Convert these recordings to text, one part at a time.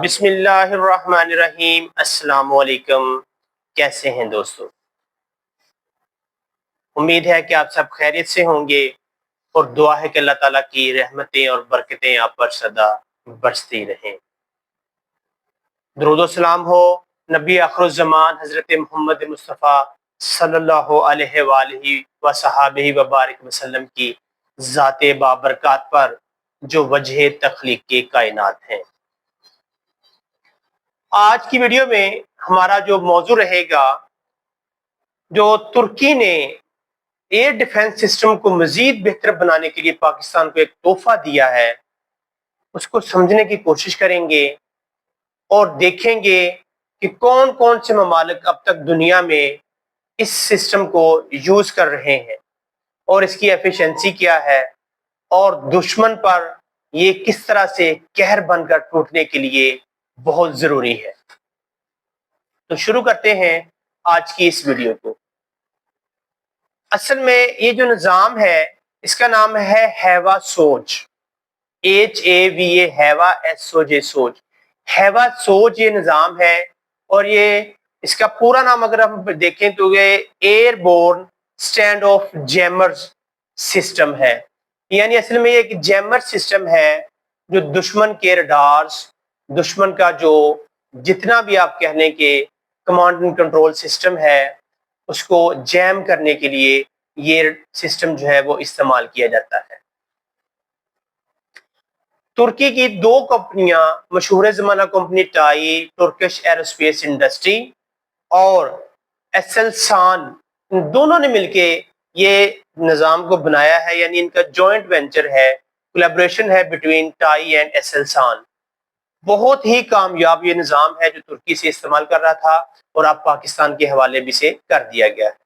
بسم اللہ الرحمن الرحیم۔ السلام علیکم، کیسے ہیں دوستو؟ امید ہے کہ آپ سب خیریت سے ہوں گے اور دعا ہے کہ اللہ تعالیٰ کی رحمتیں اور برکتیں آپ پر سدا برستی رہیں۔ درود و سلام ہو نبی آخر الزمان حضرت محمد مصطفیٰ صلی اللہ علیہ وآلہ وصحابہ وبارک وسلم کی ذات بابرکات پر جو وجہ تخلیق کے کائنات ہیں۔ آج کی ویڈیو میں ہمارا جو موضوع رہے گا، جو ترکی نے ایئر ڈیفنس سسٹم کو مزید بہتر بنانے کے لیے پاکستان کو ایک تحفہ دیا ہے، اس کو سمجھنے کی کوشش کریں گے اور دیکھیں گے کہ کون کون سے ممالک اب تک دنیا میں اس سسٹم کو یوز کر رہے ہیں اور اس کی ایفیشنسی کیا ہے اور دشمن پر یہ کس طرح سے قہر بن کر ٹوٹنے کے لیے بہت ضروری ہے۔ تو شروع کرتے ہیں آج کی اس ویڈیو کو۔ اصل میں یہ جو نظام ہے اس کا نام ہے ہیوا سوج، HAVA، ہیوا SOJ، سوج۔ ہیوا سوج یہ نظام ہے اور یہ اس کا پورا نام اگر ہم دیکھیں تو یہ airborne stand off jammer system ہے، یعنی اصل میں یہ ایک جیمر سسٹم ہے جو دشمن کے ریڈارز، دشمن کا جو جتنا بھی آپ کہہ لیں کہ کمانڈ اینڈ کنٹرول سسٹم ہے، اس کو جیم کرنے کے لیے یہ سسٹم جو ہے وہ استعمال کیا جاتا ہے۔ ترکی کی دو کمپنیاں، مشہور زمانہ company tie Turkish aerospace industry اور ایسلسان، دونوں نے مل کے یہ نظام کو بنایا ہے، یعنی ان کا جوائنٹ وینچر ہے، کولیبریشن ہے بٹوین ٹائی اینڈ ایسلسان۔ بہت ہی کامیاب یہ نظام ہے جو ترکی سے استعمال کر رہا تھا اور اب پاکستان کے حوالے بھی سے کر دیا گیا ہے۔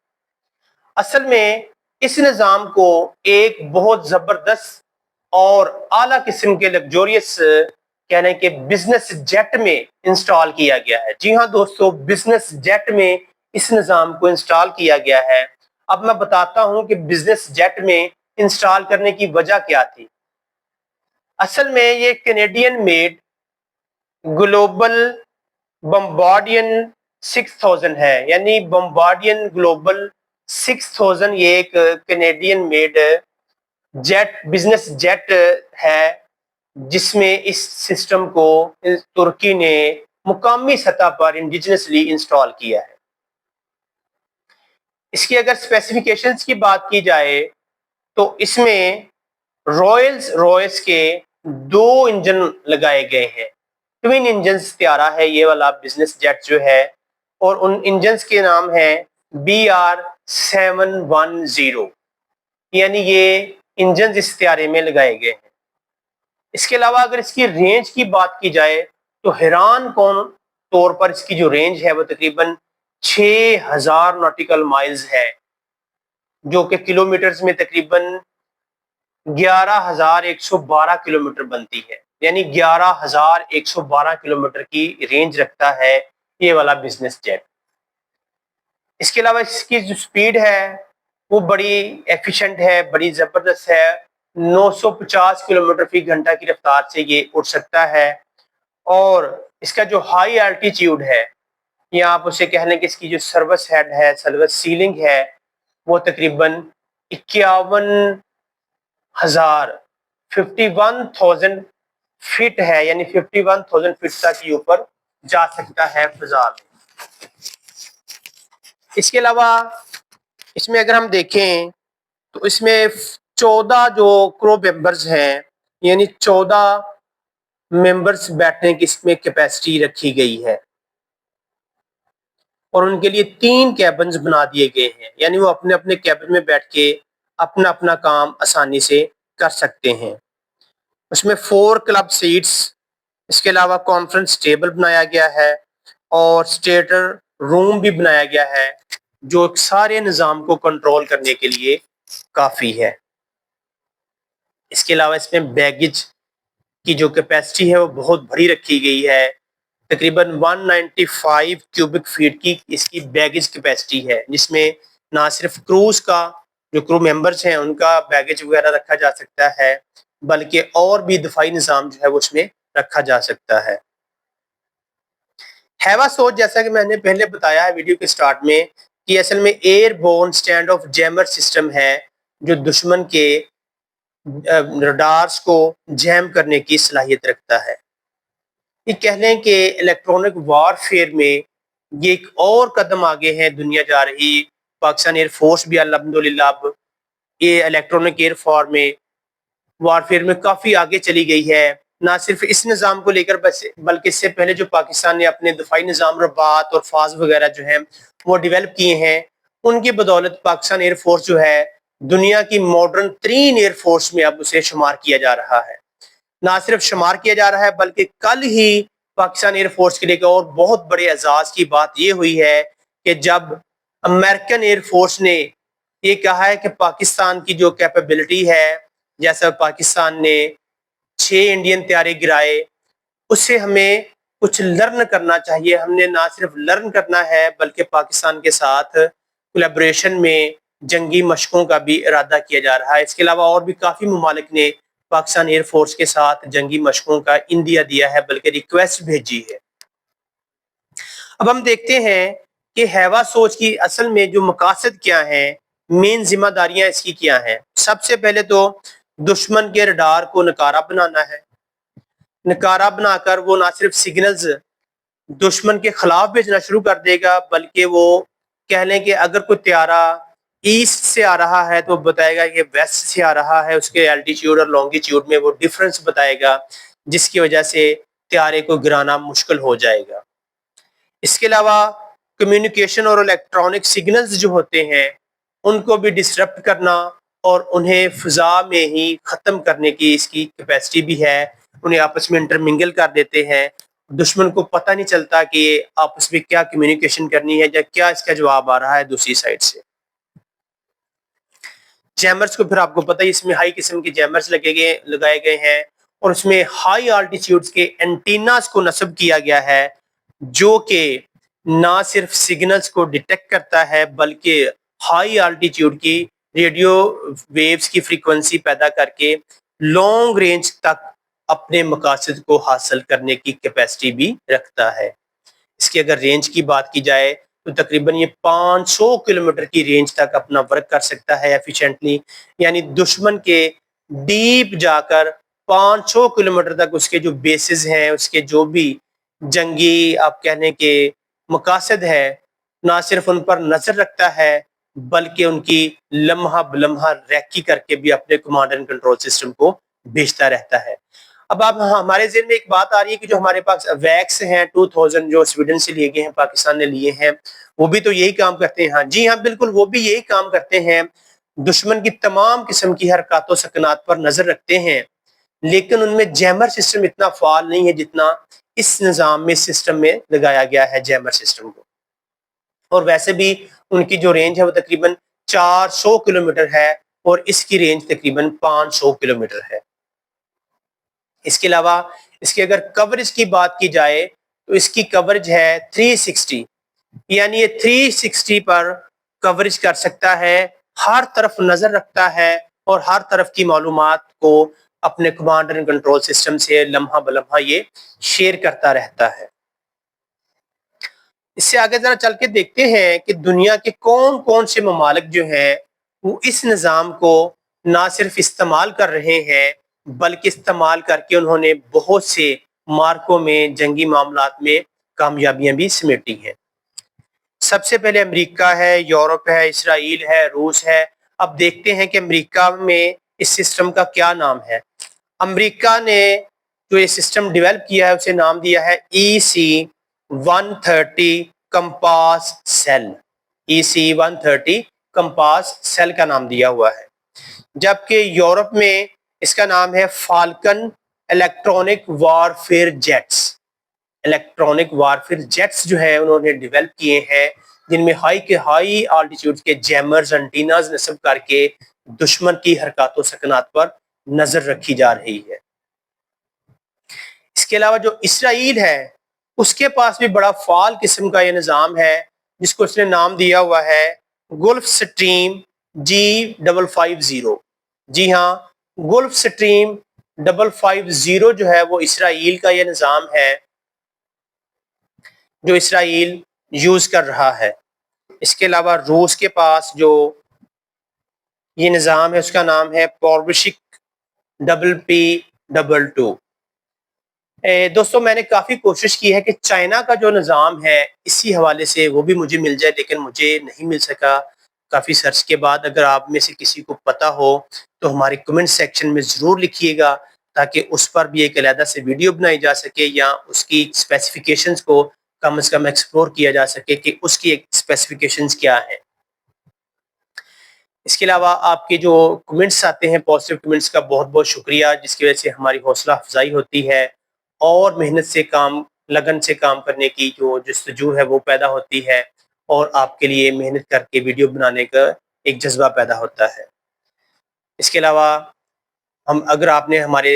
اصل میں اس نظام کو ایک بہت زبردست اور اعلیٰ قسم کے لگزوریس کہنے کے بزنس جیٹ میں انسٹال کیا گیا ہے۔ جی ہاں دوستو، بزنس جیٹ میں اس نظام کو انسٹال کیا گیا ہے۔ اب میں بتاتا ہوں کہ بزنس جیٹ میں انسٹال کرنے کی وجہ کیا تھی۔ اصل میں یہ کینیڈین میڈ گلوبل بمبارڈین 6000 ہے، یعنی بمبارڈین گلوبل 6000 یہ ایک Canadian made jet, business jet ہے جس میں اس سسٹم کو ترکی نے مقامی سطح پر انڈیجنسلی انسٹال کیا ہے۔ اس کی اگر اسپیسیفیکیشنز کی بات کی جائے تو اس میں رائلز رویس کے 2 انجن لگائے گئے ہیں، ٹوین انجنز طیارہ ہے یہ والا بزنس جیٹ جو ہے، اور ان انجنز کے نام ہیں BR710، یعنی یہ انجنز اس طیارے میں لگائے گئے ہیں۔ اس کے علاوہ اگر اس کی رینج کی بات کی جائے تو حیران کن طور پر اس کی جو رینج ہے وہ تقریباً 6000 ناٹیکل مائلز ہے، جو کہ کلومیٹرز میں تقریباً 11112 کلومیٹر بنتی ہے، یعنی 11112 کلومیٹر کی رینج رکھتا ہے یہ والا بزنس جیٹ۔ اس کے علاوہ اس کی جو سپیڈ ہے وہ بڑی ایفیشنٹ ہے، بڑی زبردست ہے، 950 کلومیٹر فی گھنٹہ کی رفتار سے یہ اڑ سکتا ہے، اور اس کا جو ہائی الٹیٹیوڈ ہے، یا آپ اسے کہہ لیں کہ اس کی جو سروس ہیڈ ہے، سروس سیلنگ ہے، وہ تقریباً 51,000 فٹ ہے، یعنی 51,000 فٹ تک یہ اوپر جا سکتا ہے فضا میں۔ اس کے علاوہ اس میں اگر ہم دیکھیں تو اس میں 14 جو کرو ممبرز ہیں، یعنی 14 ممبرز بیٹھنے کی اس میں کیپیسٹی رکھی گئی ہے، اور ان کے لیے 3 کیبنز بنا دیے گئے ہیں، یعنی وہ اپنے اپنے کیبن میں بیٹھ کے اپنا اپنا کام آسانی سے کر سکتے ہیں۔ اس میں 4 کلب سیٹس، اس کے علاوہ کانفرنس ٹیبل بنایا گیا ہے اور اسٹیٹر روم بھی بنایا گیا ہے جو سارے نظام کو کنٹرول کرنے کے لیے کافی ہے۔ اس کے علاوہ اس میں بیگیج کی جو کیپیسٹی ہے وہ بہت بڑی رکھی گئی ہے، تقریباً 195 کیوبک فیٹ کی اس کی بیگیج کیپیسٹی ہے، جس میں نہ صرف کروز کا جو کرو ممبرز ہیں ان کا بیگیج وغیرہ رکھا جا سکتا ہے، بلکہ اور بھی دفاعی نظام جو ہے وہ اس میں رکھا جا سکتا ہے۔ हैवा सोच, जैसा कि मैंने पहले बताया है वीडियो के स्टार्ट में, कि असल में airborne stand off jammer system है जो दुश्मन के रडार्स को जैम करने की सलाहियत रखता है। ये कह लें कि इलेक्ट्रॉनिक वारफेयर में ये एक और कदम आगे है दुनिया जा रही। पाकिस्तान एयर फोर्स भी अल्हम्दुलिल्लाह अब ये इलेक्ट्रॉनिक एयर फॉर में वारफेयर में काफ़ी आगे चली गई है। ना सिर्फ इस निज़ाम को लेकर बल्कि इससे पहले जो पाकिस्तान ने अपने दफाई निज़ाम रबात और फाज वगैरह जो हैं वो डेवलप किए हैं, उनकी बदौलत पाकिस्तान एयर फोर्स जो है दुनिया की मॉडर्न तरीन एयर फोर्स में अब उसे शुमार किया जा रहा है। ना सिर्फ शुमार किया जा रहा है बल्कि कल ही पाकिस्तान एयर फोर्स के लिए एक और बहुत बड़े एजाज की बात यह हुई है कि जब अमेरिकन एयर फोर्स ने ये कहा है कि पाकिस्तान की जो कैपेबिलिटी है, जैसा पाकिस्तान ने 6 इंडियन त्यारे गिराए, उससे हमें कुछ लर्न करना चाहिए। हमने ना सिर्फ लर्न करना है बल्कि पाकिस्तान के साथ कोलैबोरेशन में जंगी मशकों का भी इरादा किया जा रहा है। इसके अलावा और भी काफ़ी ममालिक ने पाकिस्तान एयर फोर्स के साथ जंगी मशकों का इंदिया दिया है, बल्कि रिक्वेस्ट भेजी है। अब हम देखते हैं कि हैवा सोच की असल में जो मकासद क्या हैं, मेन जिम्मेदारियां इसकी क्या हैं। सबसे पहले तो दुश्मन के रडार को नकारा बनाना है। नकारा बनाकर वो ना सिर्फ सिग्नल्स दुश्मन के खिलाफ भेजना शुरू कर देगा, बल्कि वो कह लें कि अगर कोई त्यारा ईस्ट से आ रहा है तो बताएगा कि वेस्ट से आ रहा है, उसके एल्टीट्यूड और लॉन्गिट्यूड में वो डिफरेंस बताएगा, जिसकी वजह से त्यारे को गिराना मुश्किल हो जाएगा। इसके अलावा कम्युनिकेशन और इलेक्ट्रॉनिक सिग्नल्स जो होते हैं उनको भी डिसरप्ट करना और उन्हें फिजा में ही ख़त्म करने की इसकी कैपेसिटी भी है। उन्हें आपस में इंटरमिंगल कर देते हैं, दुश्मन को पता नहीं चलता कि ये आपस में क्या कम्युनिकेशन करनी है या क्या इसका जवाब आ रहा है दूसरी साइड से। जैमर्स को फिर आपको पता ही, इसमें हाई किस्म के जैमर्स लगाए गए हैं और उसमें हाई आल्टीट्यूड्स के एंटीनास को नस्ब किया गया है जो कि ना सिर्फ सिग्नल्स को डिटेक्ट करता है बल्कि हाई आल्टीट्यूड की रेडियो वेव्स की फ्रीक्वेंसी पैदा करके लॉन्ग रेंज तक अपने मकासद को हासिल करने की कैपेसिटी भी रखता है। इसकी अगर रेंज की बात की जाए तो तकरीबन ये 500 किलोमीटर की रेंज तक अपना वर्क कर सकता है एफिशिएंटली, यानी दुश्मन के डीप जाकर 500 किलोमीटर तक उसके जो बेसिस हैं, उसके जो भी जंगी आप कहने के मकासद है, ना सिर्फ उन पर नजर रखता है बल्कि उनकी लम्हा बलम्हा रैकी करके भी अपने कमांड एंड कंट्रोल सिस्टम को भेजता रहता है। अब आप हमारे ज़हन में एक बात आ रही है कि जो हमारे पास वैक्स हैं 2000 जो स्वीडन से लिए गए हैं, पाकिस्तान ने लिए हैं, वो भी तो यही काम करते हैं। हाँ जी हाँ, बिल्कुल वो भी यही काम करते हैं, दुश्मन की तमाम किस्म की हरकतों सकनात पर नजर रखते हैं, लेकिन उनमें जैमर सिस्टम इतना फाल नहीं है जितना इस निज़ाम में सिस्टम में लगाया गया है जैमर सिस्टम को। और वैसे भी उनकी जो रेंज है वो तकरीबन 400 किलोमीटर है और इसकी रेंज तकरीबन 500 किलोमीटर है। इसके अलावा इसकी अगर कवरेज की बात की जाए तो इसकी कवरेज है 360, यानी ये 360 पर कवरेज कर सकता है, हर तरफ नजर रखता है और हर तरफ की मालूमात को अपने कमांड एंड कंट्रोल सिस्टम से लम्हा बलम्हा ये शेयर करता रहता है। इससे आगे जरा चल के देखते हैं कि दुनिया के कौन कौन से ममालिक जो हैं वो इस निज़ाम को ना सिर्फ इस्तेमाल कर रहे हैं बल्कि इस्तेमाल करके उन्होंने बहुत से मार्कों में जंगी मामलात में कामयाबियां भी समेटी हैं। सबसे पहले अमेरिका है, यूरोप है, इसराइल है, रूस है। अब देखते हैं कि अमेरिका में इस सिस्टम का क्या नाम है। अमेरिका ने जो ये सिस्टम डेवलप किया है उसे नाम दिया है EC-130 compass cell. EC-130 compass cell का नाम दिया हुआ है, जबकि यूरोप में इसका नाम है falcon electronic warfare jets. Electronic warfare jets जो है उन्होंने डेवलप किए हैं जिनमें हाई आल्टीट्यूड के जैमर्स एंटीनास नस्ब करके दुश्मन की हरकतों सकनात पर नजर रखी जा रही है। इसके अलावा जो इसराइल है उसके पास भी बड़ा फाल किस्म का ये निज़ाम है जिसको उसने नाम दिया हुआ है गुल्फ स्ट्रीम G550। जी हाँ, गुल्फ स्ट्रीम 550 जो है वो इसराइल का ये निज़ाम है جو اسرائیل یوز کر رہا ہے۔ اس کے علاوہ روس کے پاس جو یہ نظام ہے اس کا نام ہے پوربشک PP22۔ دوستوں میں نے کافی کوشش کی ہے کہ چائنا کا جو نظام ہے اسی حوالے سے وہ بھی مجھے مل جائے، لیکن مجھے نہیں مل سکا کافی سرچ کے بعد۔ اگر آپ میں سے کسی کو پتہ ہو تو ہمارے کمنٹ سیکشن میں ضرور لکھیے گا، تاکہ اس پر بھی ایک علیحدہ سے ویڈیو بنائی جا سکے یا اس کی اسپیسیفیکیشنز کو کم از کم ایکسپلور کیا جا سکے کہ اس کی اسپیسیفیکیشنز کیا ہیں۔ اس کے علاوہ آپ کے جو کمنٹس آتے ہیں پازیٹیو کمنٹس کا بہت بہت شکریہ، جس کی وجہ سے ہماری حوصلہ افزائی ہوتی ہے اور محنت سے لگن سے کام کرنے کی جو جستجو ہے وہ پیدا ہوتی ہے، اور آپ کے لیے محنت کر کے ویڈیو بنانے کا ایک جذبہ پیدا ہوتا ہے۔ اس کے علاوہ اگر آپ نے ہمارے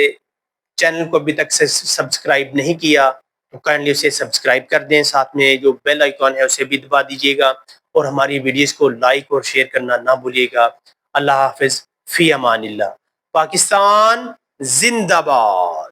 چینل کو ابھی تک سے سبسکرائب نہیں کیا تو کائنڈلی اسے سبسکرائب کر دیں، ساتھ میں جو بیل آئیکن ہے اسے بھی دبا دیجیے گا، اور ہماری ویڈیوز کو لائک اور شیئر کرنا نہ بھولیے گا۔ اللہ حافظ، فی امان اللہ۔ پاکستان زندہ باد۔